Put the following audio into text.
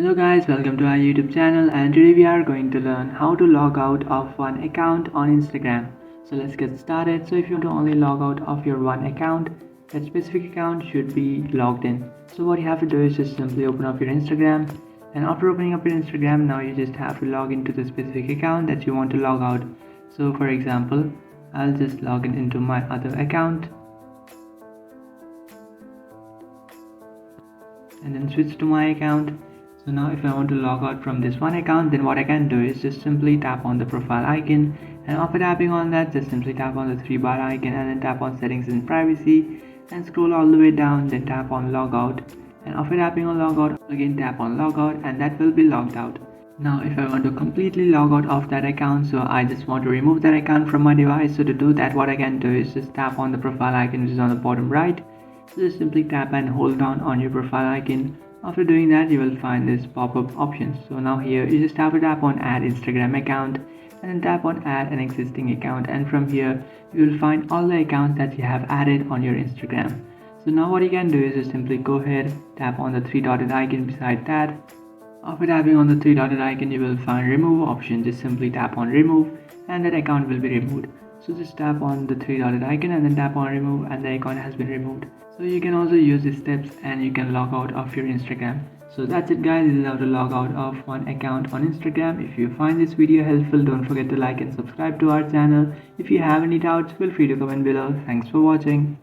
Hello guys, welcome to our YouTube channel, and today we are going to learn how to log out of one account on Instagram. So let's get started. So if you want to only log out of your one account, that specific account should be logged in. So what you have to do is just simply open up your Instagram, and after opening up your Instagram, now you just have to log into the specific account that you want to log out. So for example, I'll just log in into my other account and then switch to my account. So now if I want to log out from this one account, then what I can do is just simply tap on the profile icon, and after tapping on that, just simply tap on the three bar icon and then tap on settings and privacy and scroll all the way down, then tap on logout, and after tapping on logout, again tap on logout, and that will be logged out. Now if I want to completely log out of that account, so I just want to remove that account from my device, so to do that what I can do is just tap on the profile icon which is on the bottom right. So just simply tap and hold down on your profile icon. After doing that, you will find this pop-up options. So now here you just have to tap on add Instagram account and then tap on add an existing account, and from here you will find all the accounts that you have added on your Instagram. So now what you can do is just simply go ahead, tap on the three dotted icon beside that. After tapping on the three dotted icon, you will find remove option. Just simply tap on remove and that account will be removed. So just tap on the three dotted icon and then tap on remove, and the account has been removed. So you can also use these steps and you can log out of your Instagram. So that's it guys, this is how to log out of one account on Instagram. If you find this video helpful, don't forget to like and subscribe to our channel. If you have any doubts, feel free to comment below. Thanks for watching.